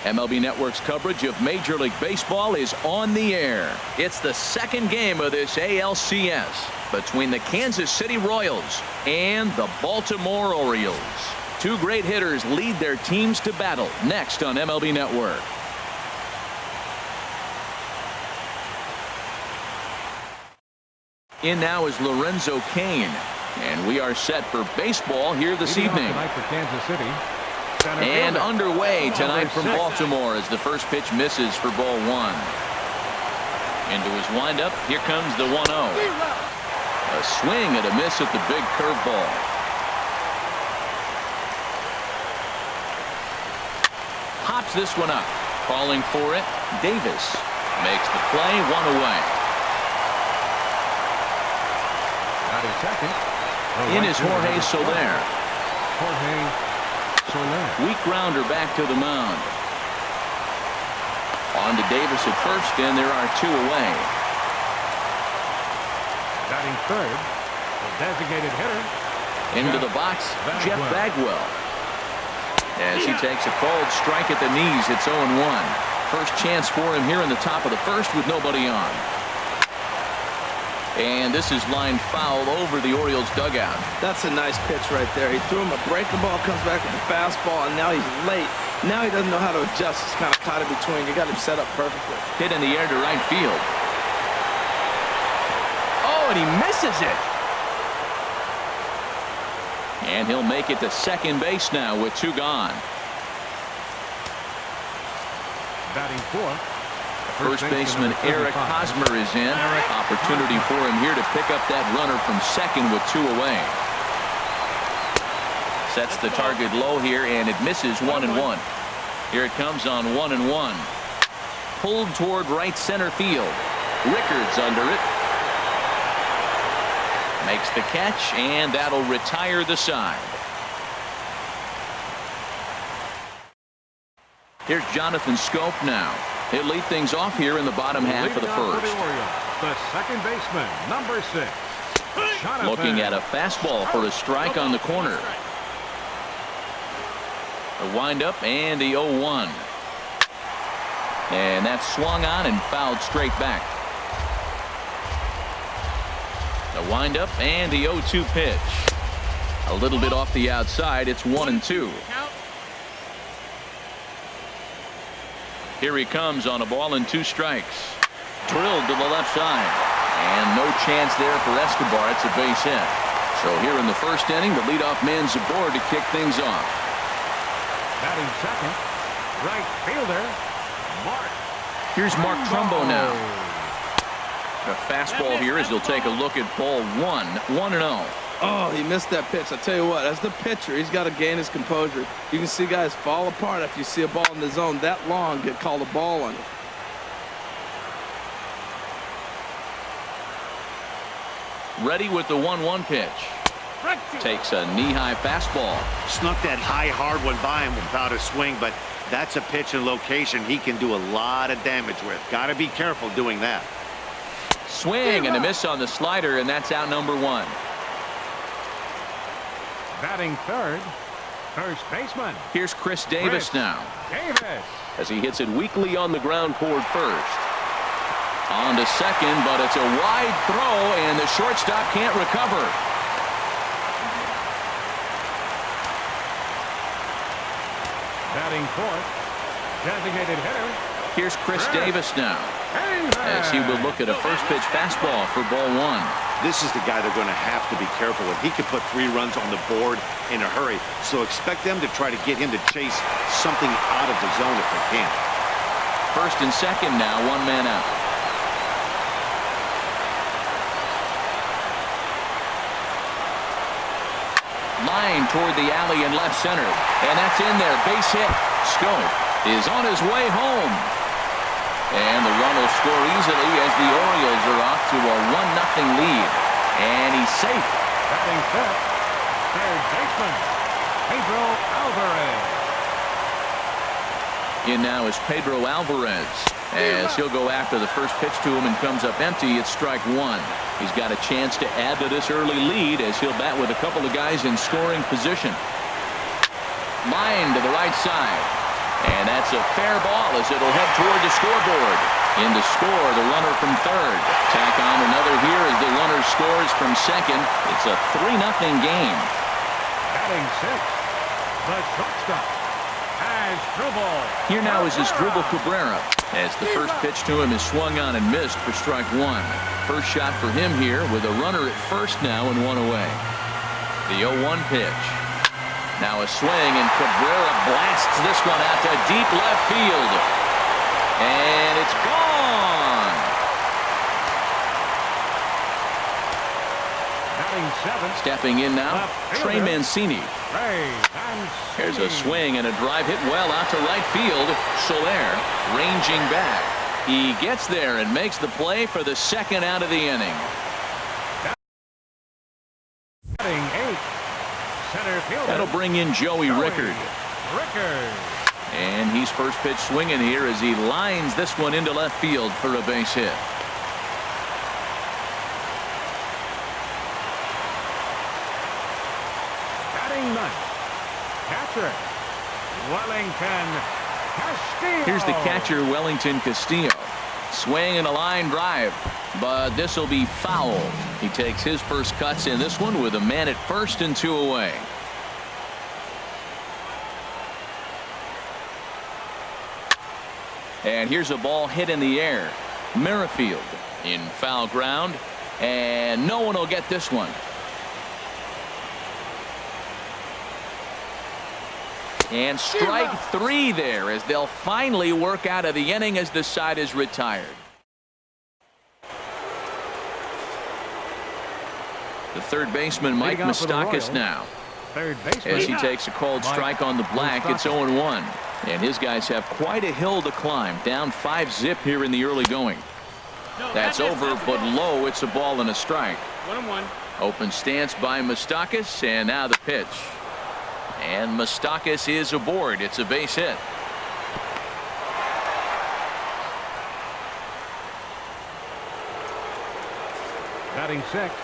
MLB Network's coverage of Major League Baseball is on the air. It's the second game of this ALCS between the Kansas City Royals and the Baltimore Orioles. Two great hitters lead their teams to battle next on MLB Network. In now is Lorenzo Cain, and we are set for baseball here this evening. Tonight for Kansas City. And underway tonight from Baltimore as the first pitch misses for ball one. Into his windup, here comes the 1-0. A swing and a miss at the big curveball. Pops this one up. Calling for it, Davis makes the play, one away. Batting second. In is Jorge Soler. Weak grounder back to the mound. On to Davis at first, and there are two away. Batting third, the designated hitter. Into the box, Jeff Bagwell. As he takes a cold strike at the knees, it's 0-1. First chance for him here in the top of the first with nobody on. And this is lined foul over the Orioles dugout. That's a nice pitch right there. He threw him a breaking ball, comes back with a fastball, and now he's late. Now he doesn't know how to adjust. He's kind of caught in between. You got him set up perfectly. Hit in the air to right field. Oh, and he misses it. And he'll make it to second base now with two gone. Batting fourth. First baseman Eric Hosmer is in. Opportunity for him here to pick up that runner from second with two away. Sets the target low here, and it misses 1-1. Here it comes on 1-1. Pulled toward right center field. Rickards under it. Makes the catch, and that'll retire the side. Here's Jonathan Scope now. He'll lead things off here in the bottom half of the first. The second baseman, number 6. Looking at a fastball for a strike on the corner. The windup and the 0-1. And that's swung on and fouled straight back. The windup and the 0-2 pitch. A little bit off the outside. It's 1-2. Here he comes on a ball and 2 strikes. Drilled to the left side. And no chance there for Escobar. It's a base hit. So here in the first inning, the leadoff man's aboard to kick things off. Batting second, right fielder, Mark. Here's Mark Trumbo now. A fastball here as he'll take a look at ball 1. 1-0. Oh, he missed that pitch. I tell you what, as the pitcher, he's got to gain his composure. You can see guys fall apart after you see a ball in the zone that long get called a ball on it. Ready with the 1-1 pitch. Takes a knee-high fastball. Snuck that high, hard one by him without a swing, but that's a pitch and location he can do a lot of damage with. Got to be careful doing that. Swing and a miss on the slider, and that's out number 1. Batting third, first baseman. Here's Chris Davis now. Davis. As he hits it weakly on the ground toward first. On to second, but it's a wide throw, and the shortstop can't recover. Batting fourth, designated hitter. Here's Chris Davis now. As he will look at a first pitch fastball for ball 1. This is the guy they're going to have to be careful with. He can put 3 runs on the board in a hurry, so expect them to try to get him to chase something out of the zone if they can. First and second now, 1 man out. Line toward the alley in left center, and that's in there. Base hit. Scope is on his way home. And the run will score easily as the Orioles are off to a 1-0 lead. And he's safe. Batting fifth, third baseman, Pedro Alvarez. In now is Pedro Alvarez. As he'll go after the first pitch to him and comes up empty, it's strike 1. He's got a chance to add to this early lead as he'll bat with a couple of guys in scoring position. Line to the right side. And that's a fair ball as it'll head toward the scoreboard. In to score, the runner from third. Tack on another here as the runner scores from second. It's a 3-0 game. Batting sixth, the shortstop, Asdrubal. Here now is Asdrubal Cabrera as the first pitch to him is swung on and missed for strike one. First shot for him here with a runner at first now and one away. The 0-1 pitch. Now a swing, and Cabrera blasts this one out to deep left field. And it's gone. Batting seventh. Stepping in now, Trey Mancini. Here's a swing and a drive hit well out to right field. Soler ranging back. He gets there and makes the play for the second out of the inning. Batting eighth, center fielder. That'll bring in Joey Rickard. And he's first pitch swinging here as he lines this one into left field for a base hit. Batting ninth, catcher Wellington Castillo. Here's the catcher, Wellington Castillo. Swing and a line drive, but this will be foul. He takes his first cuts in this one with a man at first and two away. And here's a ball hit in the air. Merrifield in foul ground, and no one will get this one. And strike three there as they'll finally work out of the inning as the side is retired. The third baseman, Mike Moustakas, now. Third baseman. As he takes a called strike on the black, it's 0-1. And his guys have quite a hill to climb. Down 5-zip here in the early going. That's over, but low. It's a ball and a strike. 1-1. Open stance by Moustakas, and now the pitch. And Moustakas is aboard. It's a base hit. Batting sixth.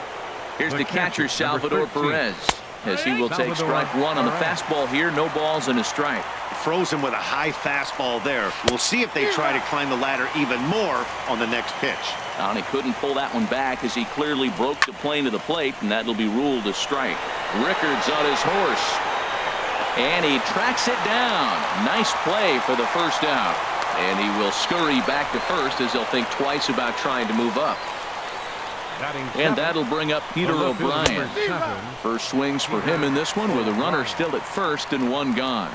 Here's the catcher, Salvador Perez, as he will take strike one on the fastball here. No balls and a strike. Frozen with a high fastball there. We'll see if they try to climb the ladder even more on the next pitch. And he couldn't pull that one back as he clearly broke the plane to the plate, and that'll be ruled a strike. Rickard's on his horse. And he tracks it down. Nice play for the first out. And he will scurry back to first as he'll think twice about trying to move up. And that'll bring up Peter O'Brien. First swings for him in this one with a runner still at first and one gone.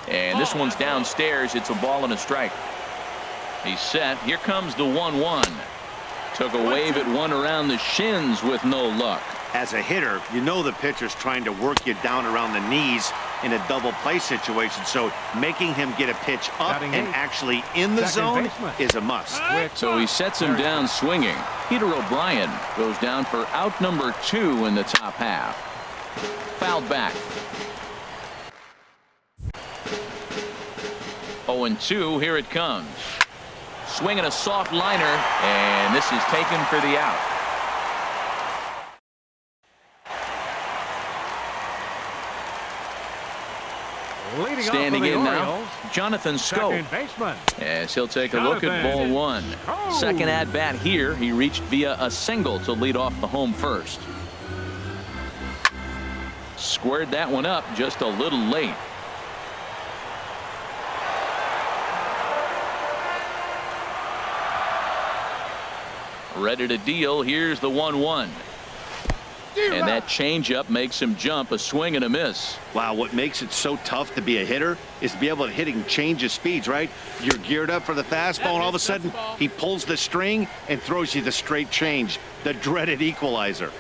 And this one's downstairs. It's a ball and a strike. He's set. Here comes the 1-1. Took a wave at one around the shins with no luck. As a hitter, you know the pitcher's trying to work you down around the knees in a double play situation, so making him get a pitch up and actually in the zone is a must. So he sets him down swinging. Peter O'Brien goes down for out number 2 in the top half. Fouled back. 0-2. Here it comes. Swinging a soft liner, and this is taken for the out. Standing in now, Jonathan Scope, as he'll take a look at ball one. Second at bat here. He reached via a single to lead off the home first. Squared that one up just a little late. Ready to deal. Here's the 1-1. And that changeup makes him jump. A swing and a miss. Wow, what makes it so tough to be a hitter is to be able to hitting change of speeds, right? You're geared up for the fastball, and all of a sudden he pulls the string and throws you the straight change, the dreaded equalizer.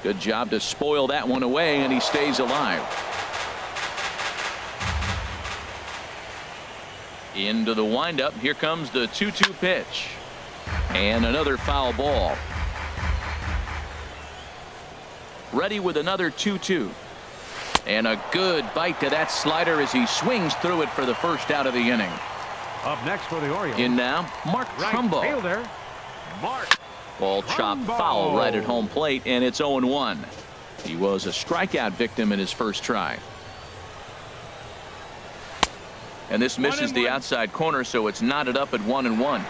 Good job to spoil that one away, and he stays alive. Into the windup. Here comes the 2-2 pitch. And another foul ball. Ready with another 2-2. And a good bite to that slider as he swings through it for the first out of the inning. Up next for the Orioles. In now, Mark Trumbo. Fielder, Mark. Ball chopped foul right at home plate, and it's 0-1. He was a strikeout victim in his first try. And this misses the outside corner, so it's knotted up at 1-1.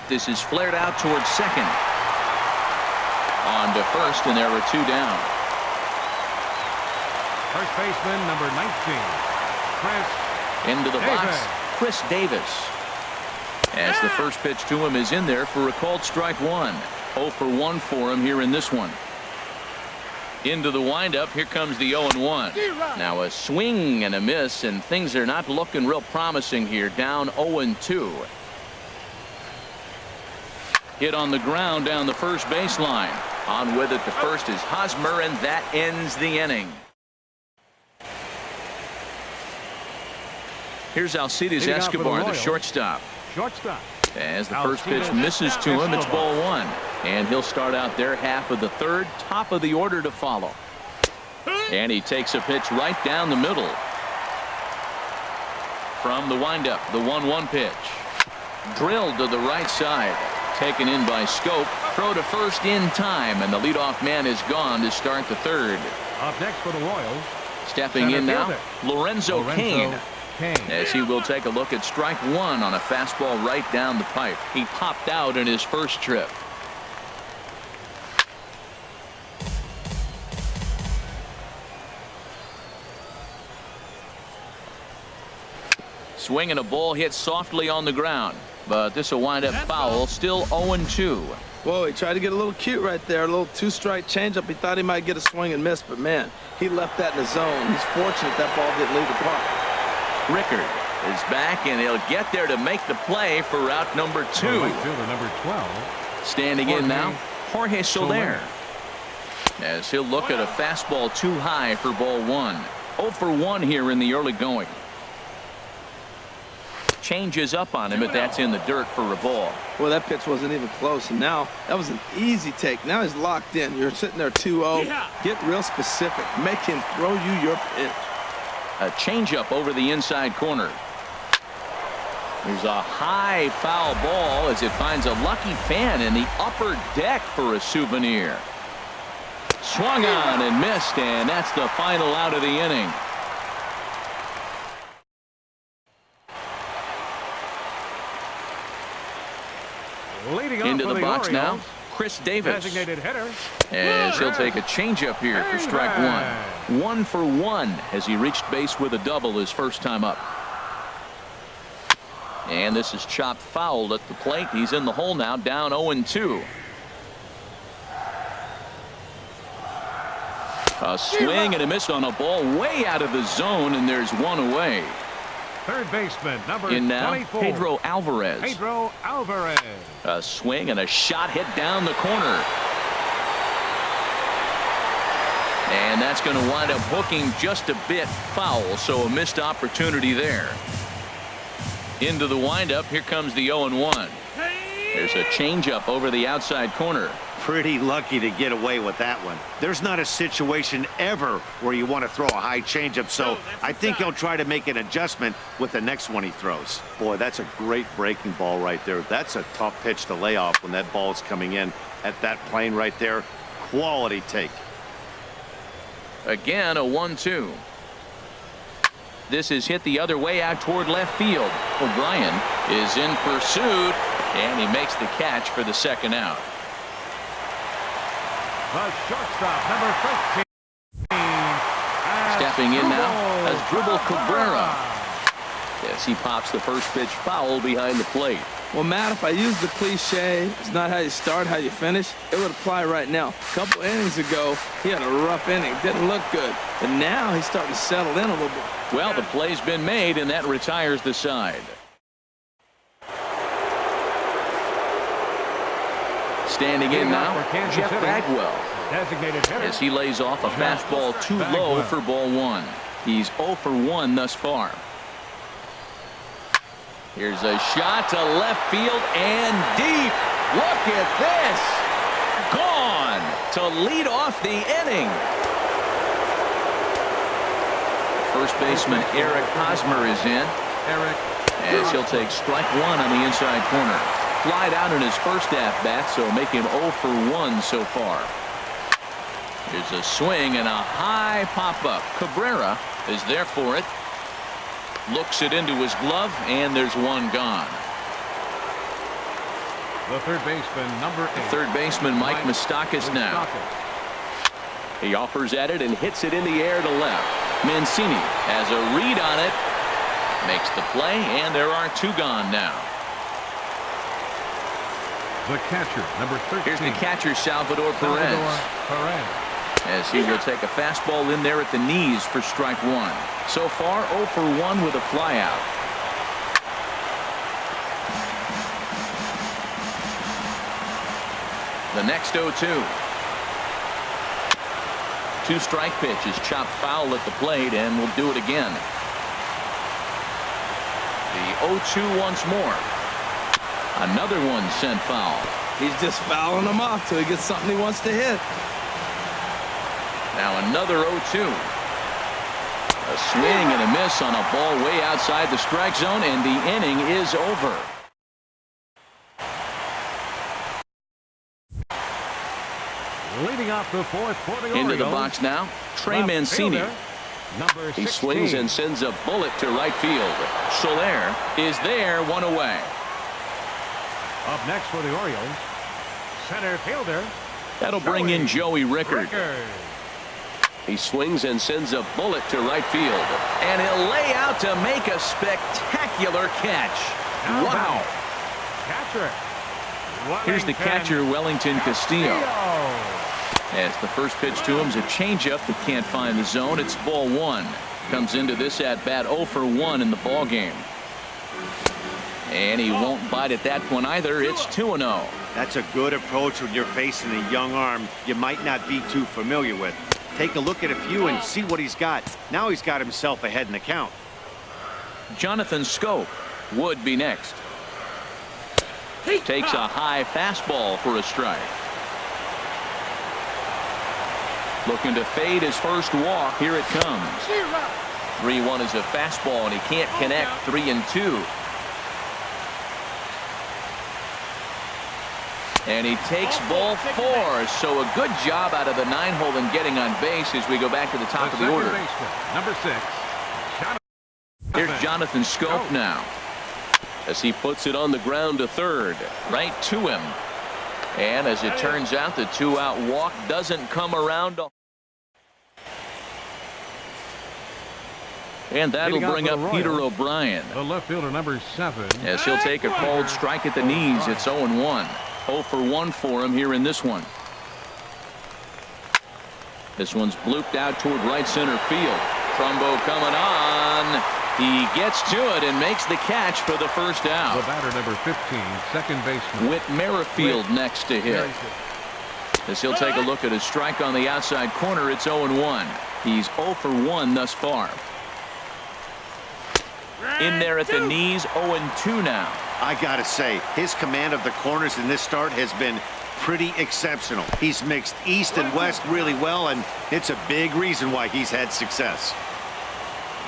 This is flared out towards second. On to first, and there are 2 down. First baseman, number 19, Chris Into the box, Davis. Chris Davis. As the first pitch to him is in there for a called strike 1. 0 for 1 for him here in this one. Into the windup, here comes the 0-1. Now a swing and a miss, and things are not looking real promising here. Down 0-2. Hit on the ground down the first baseline. On with it, the first is Hosmer, and that ends the inning. Here's Alcides Escobar, the shortstop. As the first pitch misses to him, it's ball 1. And he'll start out their half of the third, top of the order to follow. And he takes a pitch right down the middle. From the windup, the 1-1 pitch. Drilled to the right side. Taken in by Scope. Throw to first in time, and the leadoff man is gone to start the third. Up next for the Royals. Stepping in now, Lorenzo Cain. As he will take a look at strike 1 on a fastball right down the pipe. He popped out in his first trip. Swing and a ball hit softly on the ground, but this will wind up foul. Still 0-2. Whoa, he tried to get a little cute right there. A little 2-strike changeup. He thought he might get a swing and miss, but man, he left that in the zone. He's fortunate that ball didn't leave the park. Rickard is back, and he'll get there to make the play for route number 2. Right fielder, number 12. Standing in now, Jorge Soler. As he'll look at a fastball too high for ball 1. 0 for 1 here in the early going. Changes up on him, but that's in the dirt for a ball. Well, that pitch wasn't even close, and now that was an easy take. Now he's locked in. You're sitting there 2-0. Get real specific. Make him throw you your pitch. A changeup over the inside corner. There's a high foul ball as it finds a lucky fan in the upper deck for a souvenir. Swung on and missed, and that's the final out of the inning. Into the box now, Chris Davis. Designated hitter. As he'll take a changeup here for strike 1. 1 for 1 as he reached base with a double his first time up. And this is chopped foul at the plate. He's in the hole now, down 0-2. A swing and a miss on a ball way out of the zone, and there's one away. Third baseman, number in now, 24. Pedro Alvarez. A swing and a shot hit down the corner. And that's going to wind up hooking just a bit foul, so a missed opportunity there. Into the windup, here comes the 0-1. There's a changeup over the outside corner. Pretty lucky to get away with that one. There's not a situation ever where you want to throw a high changeup, so I think he'll try to make an adjustment with the next one he throws. Boy, that's a great breaking ball right there. That's a tough pitch to lay off when that ball's coming in at that plane right there. Quality take. Again, a 1-2. This is hit the other way out toward left field. O'Brien is in pursuit, and he makes the catch for the second out. The shortstop, number 13. Stepping in now, Asdrubal Cabrera. Yes, he pops the first pitch foul behind the plate. Well, Matt, if I use the cliche, it's not how you start, how you finish, it would apply right now. A couple innings ago, he had a rough inning. Didn't look good. But now he's starting to settle in a little bit. Well, the play's been made, and that retires the side. Standing in now, Jeff Bagwell. Designated hitter. As he lays off a fastball too low for ball 1. He's 0 for 1 thus far. Here's a shot to left field and deep. Look at this. Gone to lead off the inning. First baseman Eric Hosmer is in. As he'll take strike 1 on the inside corner. Flied out in his first at-bat, so making 0 for 1 so far. Here's a swing and a high pop-up. Cabrera is there for it. Looks it into his glove, and there's one gone. The third baseman, number 8. Third baseman Mike Moustakas now. He offers at it and hits it in the air to left. Mancini has a read on it. Makes the play, and there are 2 gone now. The catcher, number 13. Here's the catcher, Salvador Perez. As he will take a fastball in there at the knees for strike 1. So far, 0 for 1 with a flyout. The next 0-2. 2-strike pitch is chopped foul at the plate, and will do it again. The 0-2 once more. Another one sent foul. He's just fouling them off till he gets something he wants to hit. Now another 0-2. A swing and a miss on a ball way outside the strike zone, and the inning is over. Leading off the fourth for the Into Orioles. the box now, Trey Mancini. Number 16. He swings and sends a bullet to right field. Soler is there, 1 away. Up next for the Orioles, center fielder. That'll bring in Joey Rickard. He swings and sends a bullet to right field. And he'll lay out to make a spectacular catch. Wow. Catcher. Here's the catcher, Wellington Castillo. As the first pitch to him is a changeup that can't find the zone. It's ball 1. Comes into this at bat 0 for 1 in the ball game. And he won't bite at that one either. It's 2-0. That's a good approach when you're facing a young arm you might not be too familiar with. Take a look at a few and see what he's got. Now he's got himself ahead in the count. Jonathan Scope would be next. Takes a high fastball for a strike. Looking to fade his first walk. Here it comes. 3-1 is a fastball, and he can't connect. 3-2. And he takes ball 4. So a good job out of the 9-hole in getting on base as we go back to the top of the order. Number 6. Here's Jonathan Scope now, as he puts it on the ground to third, right to him. And as it turns out, the 2-out walk doesn't come around. And that'll bring up Peter O'Brien, The left fielder, number 7. as he'll take a called strike at the knees. It's 0-1. 0 for 1 for him here in this one. This one's blooped out toward right center field. Trumbo coming on. He gets to it and makes the catch for the first out. The batter, number 15, second baseman. Whit Merrifield next to hit. As he'll take a look at his strike on the outside corner, it's 0-1. He's 0 for 1 thus far. In there at the knees, 0-2 now. I gotta say, his command of the corners in this start has been pretty exceptional. He's mixed east and west really well, and it's a big reason why he's had success.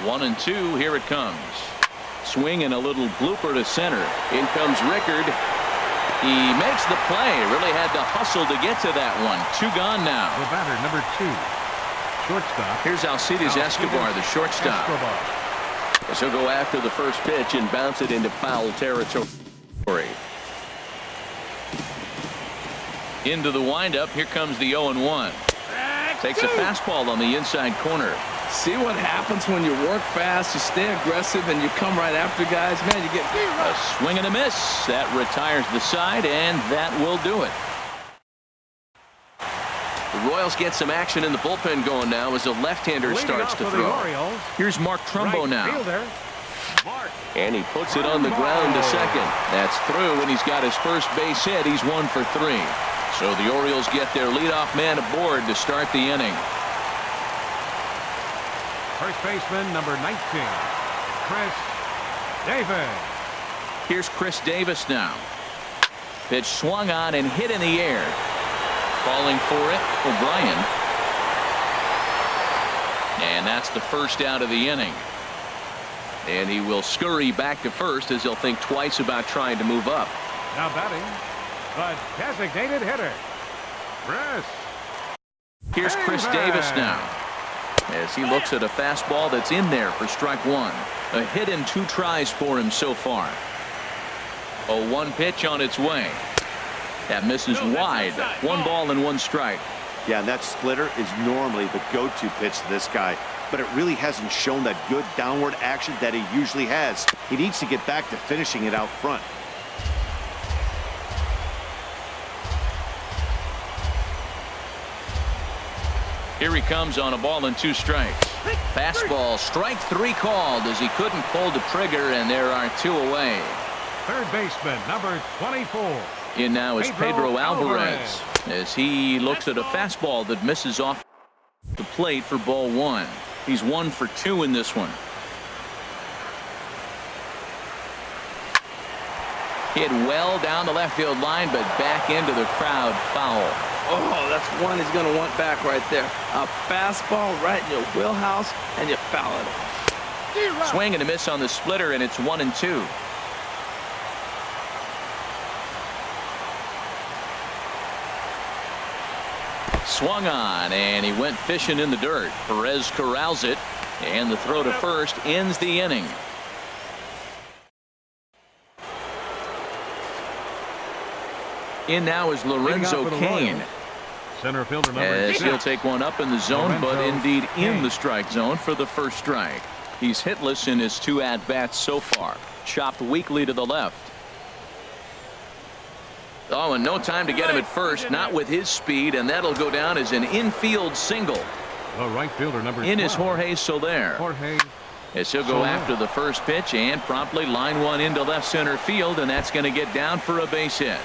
1-2, here it comes. Swing and a little blooper to center. In comes Rickard. He makes the play. Really had to hustle to get to that one. 2 gone now. The batter, number 2, shortstop. Here's Alcides Escobar, the shortstop. As he'll go after the first pitch and bounce it into foul territory. Into the windup. Here comes the 0-1. Takes a fastball on the inside corner. See what happens when you work fast, you stay aggressive, and you come right after guys. Man, you get A swing and a miss. That retires the side, and that will do it. The Royals get some action in the bullpen going now as the left-hander starts to throw. Here's Mark Trumbo now. And he puts it on the ground to second. That's through, and he's got his first base hit. He's 1 for 3. So the Orioles get their leadoff man aboard to start the inning. First baseman, number 19, Chris Davis. Here's Chris Davis now. Pitch swung on and hit in the air. Calling for it, O'Brien. And that's the first out of the inning. And he will scurry back to first as he'll think twice about trying to move up. Now batting, the designated hitter, Chris Here's Chris Davis now, as he looks at a fastball that's in there for strike one. A hit in 2 tries for him so far. 0-1 pitch on its way. That misses wide. 1 ball and 1 strike. Yeah, and that splitter is normally the go-to pitch to this guy, but it really hasn't shown that good downward action that he usually has. He needs to get back to finishing it out front. Here he comes on a ball and 2 strikes. Fastball, strike 3 called as he couldn't pull the trigger, and there are 2 away. Third baseman, number 24. In now is Pedro Alvarez, as he looks at a fastball that misses off the plate for ball 1. He's 1 for 2 in this one. Hit well down the left field line, but back into the crowd, foul. Oh, that's one he's going to want back right there. A fastball right in your wheelhouse, and you foul it. Swing and a miss on the splitter, and it's 1-2. Swung on, and he went fishing in the dirt. Perez corrals it, and the throw to first ends the inning. In now is Lorenzo Cain, Center fielder number as 6. he'll take one up in the zone, but indeed in the strike zone for the first strike. He's hitless in his 2 at-bats so far. Chopped weakly to the left. Oh, and no time to get him at first, not with his speed, and that'll go down as an infield single. The right fielder number 12. In is Jorge Soler. Jorge. As he'll go after the first pitch and promptly line one into left center field, and that's going to get down for a base hit.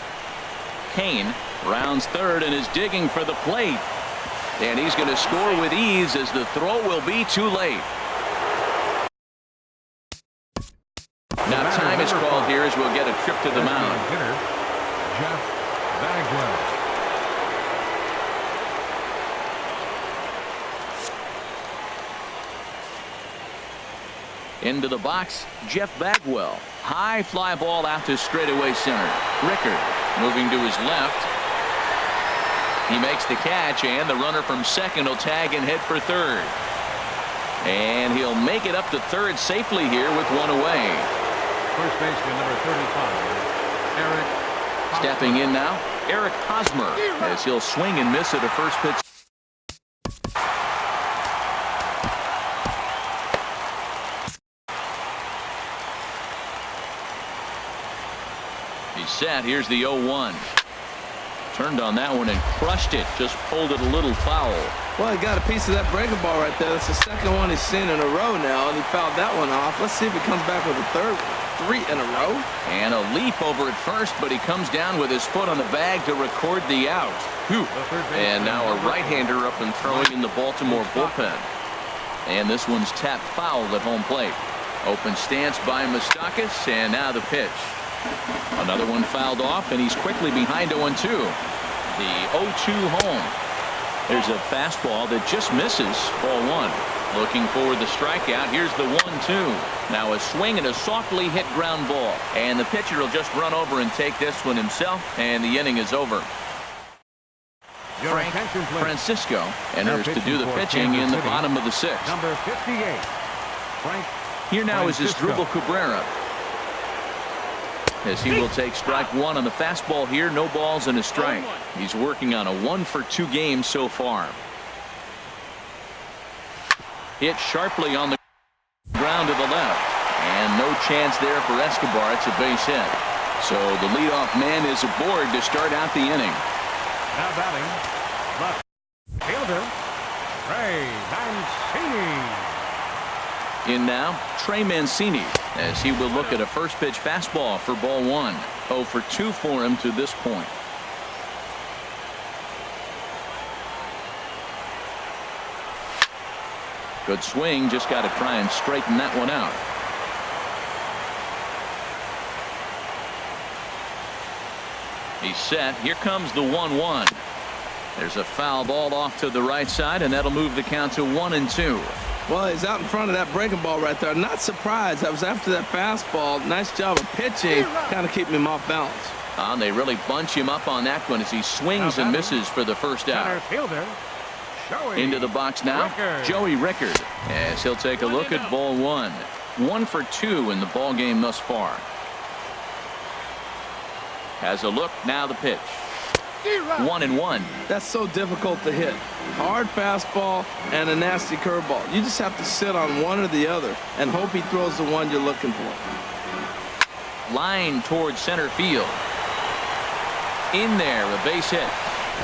Cain rounds third and is digging for the plate, and he's going to score with ease as the throw will be too late. Now time is called here as we'll get a trip to the mound. Hitter, Jeff Bagwell. Into the box, Jeff Bagwell. High fly ball out to straightaway center. Rickard moving to his left. He makes the catch, and the runner from second will tag and head for third. And he'll make it up to third safely here with one away. First baseman number 35, Eric. Stepping in now, Eric Hosmer, as he'll swing and miss at a first pitch. He's set. Here's the 0-1. Turned on that one and crushed it. Just pulled it a little foul. Well, he got a piece of that breaking ball right there. That's the second one he's seen in a row now, and he fouled that one off. Let's see if he comes back with a third one. 3 in a row. And a leap over at first, but he comes down with his foot on the bag to record the out. Whew. And now a right-hander up and throwing in the Baltimore bullpen. And this one's tapped foul at home plate. Open stance by Moustakas, and now the pitch. Another one fouled off, and he's quickly behind 0-2. The 0-2 home. There's a fastball that just misses. Ball 1. Looking for the strikeout. Here's the 1-2. Now a swing and a softly hit ground ball. And the pitcher will just run over and take this one himself, and the inning is over. Frank Francisco enters to do the pitching in the bottom of the 6th. Number 58, Frank. Here now is Asdrubal Cabrera, as he will take strike 1 on the fastball here. No balls and a strike. He's working on a 1-for-2 game so far. Hit sharply on the ground to the left, and no chance there for Escobar. It's a base hit. So the leadoff man is aboard to start out the inning. Now batting, left fielder, Trey Mancini. In now, Trey Mancini, as he will look at a first pitch fastball for ball 1. 0-for-2 for him to this point. Good swing, just got to try and straighten that one out. He's set. Here comes the 1-1. There's a foul ball off to the right side, and that'll move the count to 1-2. Well, he's out in front of that breaking ball right there. Not surprised. I was after that fastball. Nice job of pitching, kind of keeping him off balance. They really bunch him up on that one as he swings and misses for the first out. Center fielder, Into the box now, Joey Rickard, as he'll take a look at ball one. 1 for 2 in the ball game thus far. Has a look, now the pitch. 1-1. That's so difficult to hit. Hard fastball and a nasty curveball. You just have to sit on one or the other and hope he throws the one you're looking for. Line towards center field. In there, a base hit.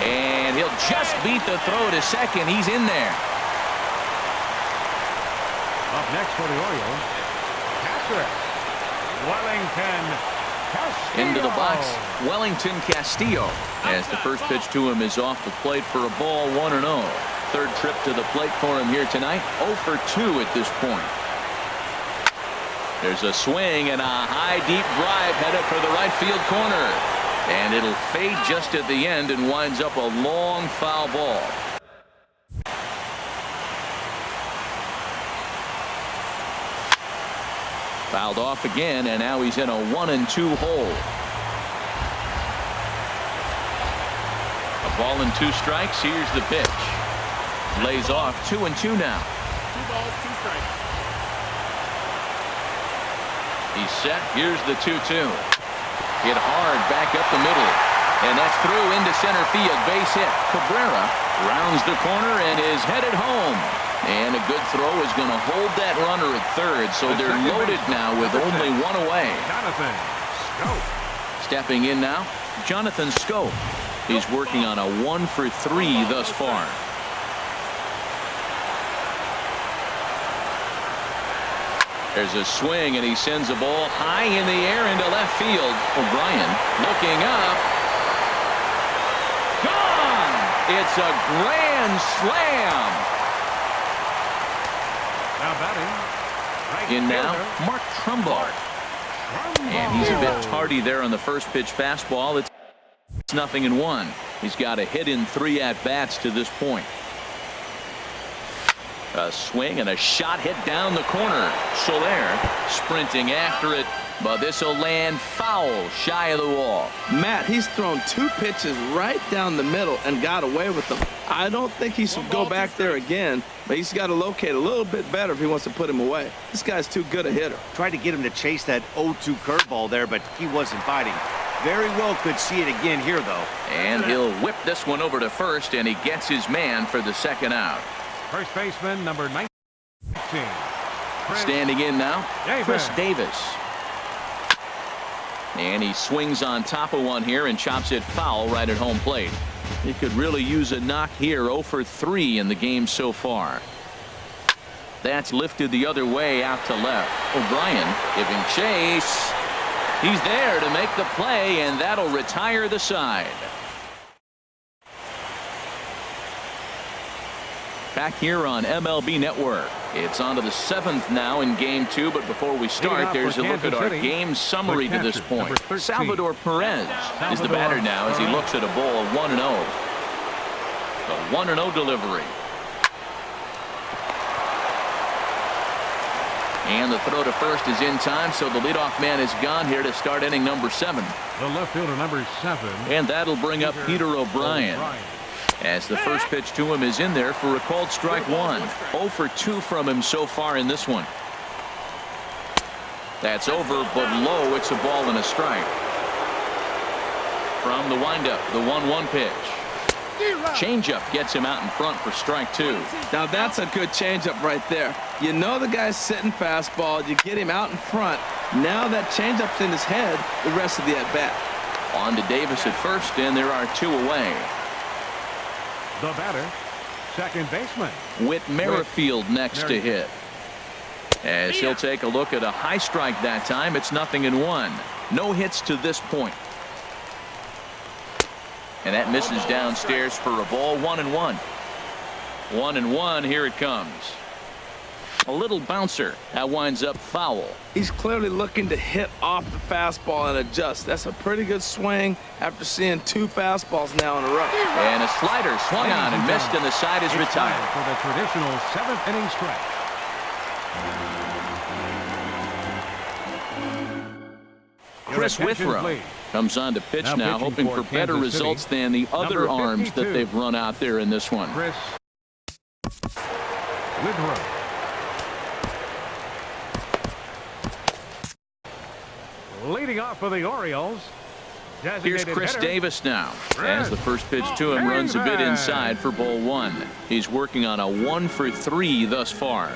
And he'll just beat the throw to second. He's in there. Up next for the Orioles, catcher, Wellington Castillo. Into the box, Wellington Castillo, as the first pitch to him is off the plate for a ball, 1-0. Third trip to the plate for him here tonight, 0 for 2 at this point. There's a swing and a high deep drive headed for the right field corner, and it'll fade just at the end and winds up a long foul ball. Fouled off again, and now he's in a 1-2 hole. A ball and 2 strikes. Here's the pitch. Lays off, 2-2 now. 2 balls, 2 strikes. He's set. Here's the 2-2. Hit hard back up the middle, and that's through into center field. Base hit. Cabrera rounds the corner and is headed home. And a good throw is going to hold that runner at third, so they're loaded now with only 1 away. Jonathan Schoop. Stepping in now, Jonathan Schoop. He's working on a 1 for 3 thus far. There's a swing, and he sends a ball high in the air into left field. O'Brien looking up. Gone! It's a grand slam. Now batting, right In now, fielder, Mark Trumbo. And he's a bit tardy there on the first pitch fastball. It's 0-1. He's got a hit in 3 at-bats to this point. A swing and a shot hit down the corner. Soler sprinting after it, but this will land foul shy of the wall. Matt, he's thrown 2 pitches right down the middle and got away with them. I don't think he should go back there again, but he's got to locate a little bit better if he wants to put him away. This guy's too good a hitter. Tried to get him to chase that 0-2 curveball there, but he wasn't biting. Very well could see it again here, though. And he'll whip this one over to first, and he gets his man for the second out. First baseman, number 19. Standing in now, Chris Davis. And he swings on top of one here and chops it foul right at home plate. He could really use a knock here. 0 for 3 in the game so far. That's lifted the other way out to left. O'Brien giving chase. He's there to make the play, and that'll retire the side. Back here on MLB Network. It's on to the 7th now in game 2, but before we start, there's a look at our game summary to this point. Salvador Perez is the batter now as he looks at a ball 1-0. The 1-0 delivery. And the throw to first is in time, so the leadoff man is gone here to start inning number 7. The left fielder, number 7. And that'll bring up Peter O'Brien, as the first pitch to him is in there for a called strike 1. 0 for 2 from him so far in this one. That's over, but low. It's a ball and a strike. From the windup, the 1-1 pitch. Changeup gets him out in front for strike 2. Now that's a good changeup right there. You know the guy's sitting fastball. You get him out in front. Now that changeup's in his head the rest of the at-bat. On to Davis at first, and there are 2 away. The batter, second baseman, Whit Merrifield next to hit. As he'll take a look at a high strike that time. It's 0-1. No hits to this point. And that misses downstairs for a ball. 1-1. 1-1. Here it comes. A little bouncer. That winds up foul. He's clearly looking to hit off the fastball and adjust. That's a pretty good swing after seeing 2 fastballs now in a row. And a slider swung on and missed, and the side is retired. For the traditional 7th inning stretch. Chris Withrow comes on to pitch now, hoping for better results than the other arms that they've run out there in this one. Withrow. Leading off for the Orioles. Here's Chris hitter. Davis now. As the first pitch to him runs a bit inside for ball one. He's working on a 1-for-3 thus far.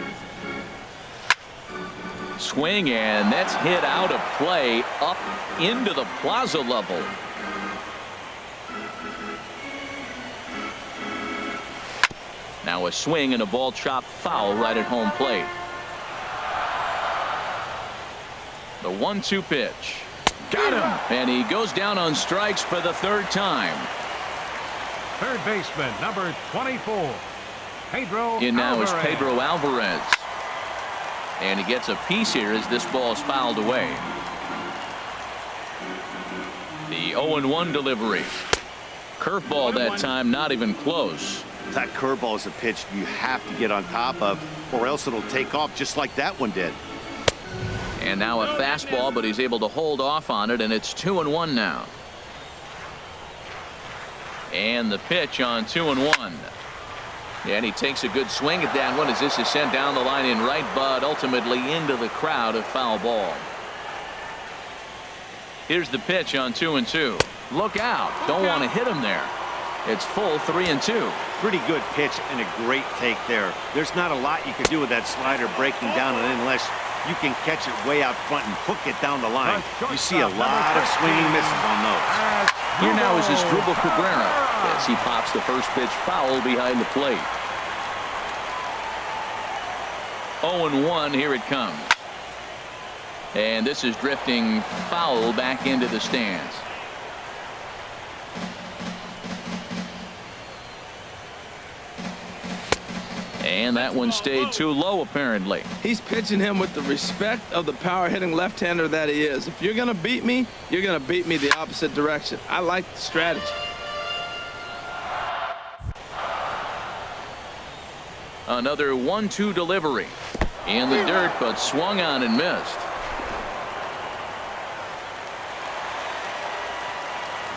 Swing, and that's hit out of play up into the plaza level. Now a swing and a ball chopped foul right at home plate. The 1-2 pitch. Got him, and he goes down on strikes for the third time. Third baseman, number 24, Pedro In now is Alvarez. Pedro Alvarez. And he gets a piece here as this ball is fouled away. The 0-1 delivery. Curveball that time, not even close. That curveball is a pitch you have to get on top of, or else it'll take off just like that one did. And now a fastball, but he's able to hold off on it, and it's 2-1 now. And the pitch on 2-1. And he takes a good swing at that one as this is sent down the line in right, but ultimately into the crowd, a foul ball. Here's the pitch on 2-2. Look out. Don't want to hit him there. It's full 3-2. Pretty good pitch and a great take there. There's not a lot you can do with that slider breaking down it unless you can catch it way out front and hook it down the line. You see a lot of swinging misses on those. Here now is Asdrubal Cabrera as he pops the first pitch foul behind the plate. 0-1, here it comes. And this is drifting foul back into the stands. And that one stayed too low, apparently. He's pitching him with the respect of the power-hitting left-hander that he is. If you're going to beat me, you're going to beat me the opposite direction. I like the strategy. Another 1-2 delivery. In the dirt, but swung on and missed.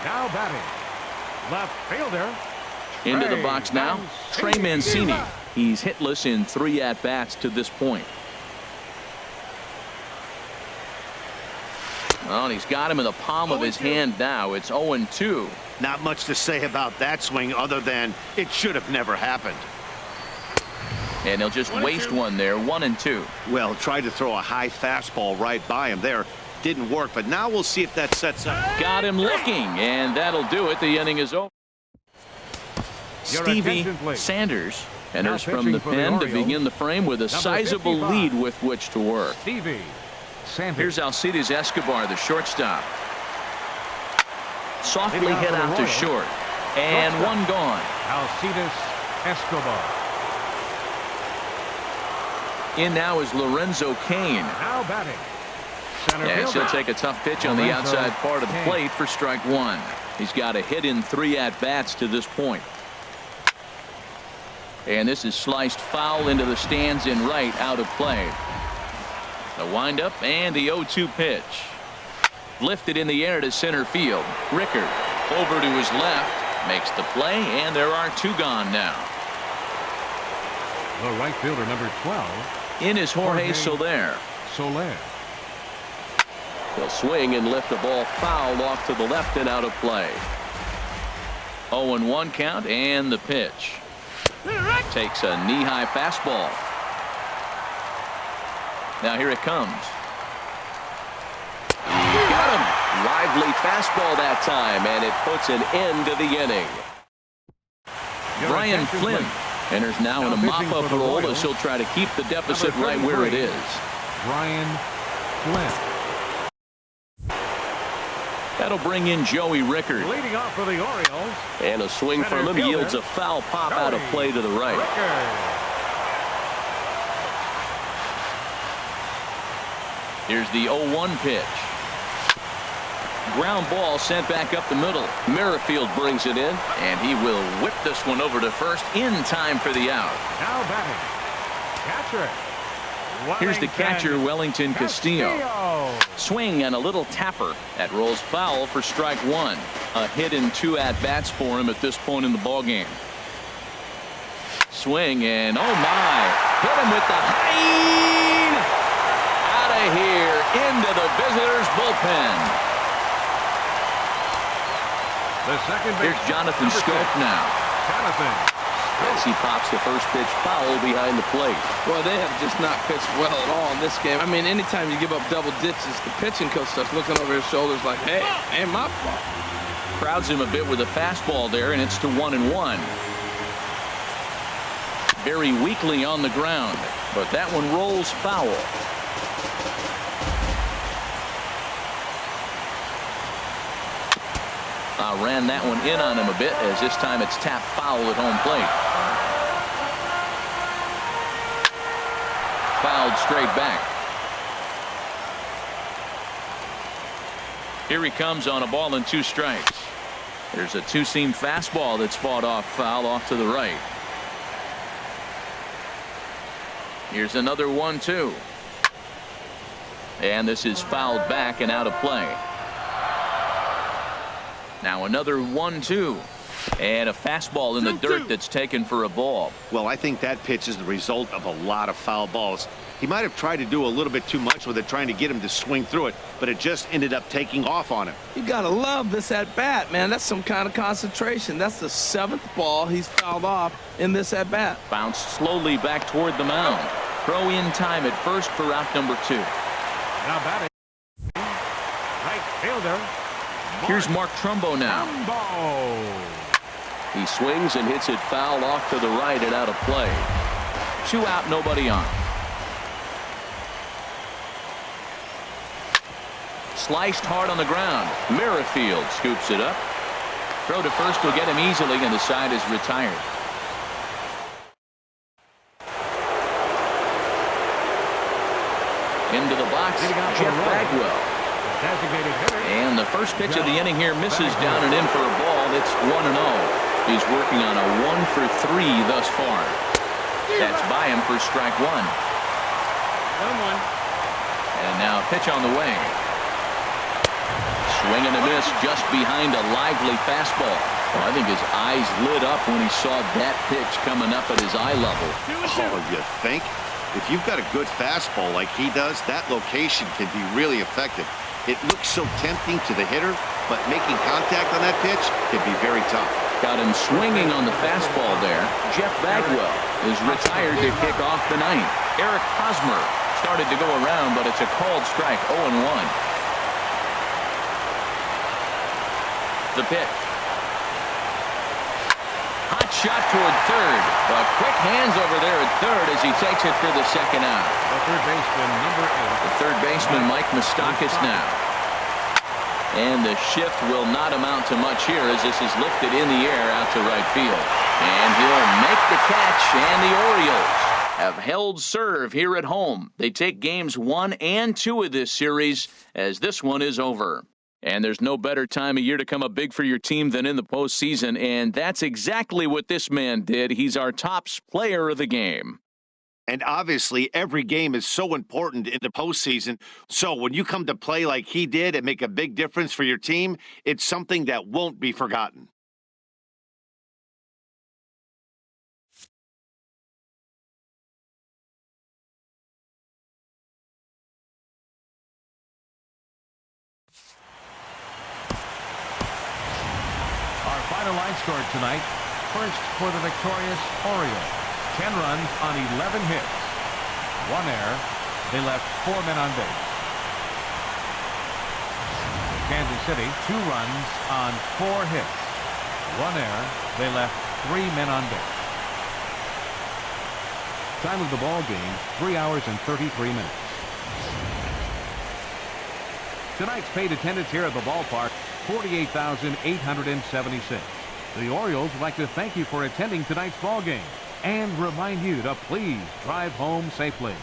Now batting, left fielder. Into the box now, Trey Mancini. He's hitless in 3 at-bats to this point. Well, and he's got him in the palm of his hand now. It's 0-2. Not much to say about that swing other than it should have never happened. And he'll just waste one there, 1-2. Well, tried to throw a high fastball right by him there. Didn't work, but now we'll see if that sets up. Got him looking, and that'll do it. The inning is over. Stevie Sanders enters from the pen to begin the frame with a sizable lead with which to work. Stevie Sanders. Here's Alcides Escobar, the shortstop. Softly hit out to short, and one gone. Alcides Escobar. In now is Lorenzo Cain. Now batting, center Yes, he'll fielder. take a tough pitch on the Lorenzo outside part of the Cain. plate for strike one. He's got a hit in 3 at-bats to this point. And this is sliced foul into the stands in right, out of play. The windup and the 0-2 pitch. Lifted in the air to center field. Rickard over to his left, makes the play, and there are 2 gone now. The right fielder, number 12, In is Jorge Jorge Soler. Soler. He'll swing and lift the ball foul off to the left and out of play. 0-1 count, and the pitch. Takes a knee-high fastball. Now here it comes. Got him. Lively fastball that time, and it puts an end to the inning. Brian Flynn enters now in a mop-up role as he'll try to keep the deficit right where it is. Brian Flynn. That'll bring in Joey Rickard. Leading off for the Orioles. And a swing from him yields a foul pop out of play to the right. Rickard. Here's the 0-1 pitch. Ground ball sent back up the middle. Merrifield brings it in, and he will whip this one over to first in time for the out. Now batting, catcher. Here's the catcher, Wellington Castillo. Castillo. Swing and a little tapper. That rolls foul for strike one. A hit in 2 at-bats for him at this point in the ballgame. Swing and oh my. Hit him with the high. Out of here into the visitors bullpen. The second base. Here's Jonathan Scope now. Jonathan. As he pops the first pitch foul behind the plate. Well, they have just not pitched well at all in this game. I mean, anytime you give up double ditches, the pitching coach starts looking over his shoulders like, hey, ain't my fault. Crowds him a bit with a fastball there, and it's to 1-1. Very weakly on the ground, but that one rolls foul. Ran that one in on him a bit, as this time it's tapped foul at home plate. Fouled straight back. Here he comes on a ball and 2 strikes. There's a two-seam fastball that's fought off foul off to the right. Here's another 1-2. And this is fouled back and out of play. Now another 1-2. And a fastball in the dirt that's taken for a ball. Well, I think that pitch is the result of a lot of foul balls. He might have tried to do a little bit too much with it, trying to get him to swing through it, but it just ended up taking off on him. You gotta love this at bat, man. That's some kind of concentration. That's the 7th ball he's fouled off in this at bat. Bounced slowly back toward the mound. Throw in time at first for out number 2. Now batting. Right fielder. Here's Mark Trumbo now. He swings and hits it foul off to the right and out of play. 2 out, nobody on. Sliced hard on the ground. Merrifield scoops it up. Throw to first will get him easily, and the side is retired. Into the box, Jeff Bagwell. And the first pitch of the inning here misses down and in for a ball. It's 1-0. He's working on a 1-for-3 thus far. That's by him for strike 1. 1-1. And now a pitch on the way. Swing and a miss just behind a lively fastball. Well, I think his eyes lit up when he saw that pitch coming up at his eye level. Oh, you think? If you've got a good fastball like he does, that location can be really effective. It looks so tempting to the hitter, but making contact on that pitch can be very tough. Got him swinging on the fastball there. Jeff Bagwell is retired to kick off the 9th. Eric Hosmer started to go around, but it's a called strike, 0-1. The pitch. Hot shot toward third. But quick hands over there at third as he takes it for the 2nd out. The third baseman, number 8. The third baseman, Mike Moustakas now. And the shift will not amount to much here as this is lifted in the air out to right field. And he'll make the catch, and the Orioles have held serve here at home. They take games 1 and 2 of this series as this one is over. And there's no better time of year to come up big for your team than in the postseason, and that's exactly what this man did. He's our top player of the game. And obviously, every game is so important in the postseason. So when you come to play like he did and make a big difference for your team, it's something that won't be forgotten. Final line score tonight. First for the victorious Orioles. 10 runs on 11 hits. 1 error. They left 4 men on base. Kansas City, 2 runs on 4 hits. 1 error. They left 3 men on base. Time of the ball game, 3 hours and 33 minutes. Tonight's paid attendance here at the ballpark, 48,876. The Orioles would like to thank you for attending tonight's ball game and remind you to please drive home safely.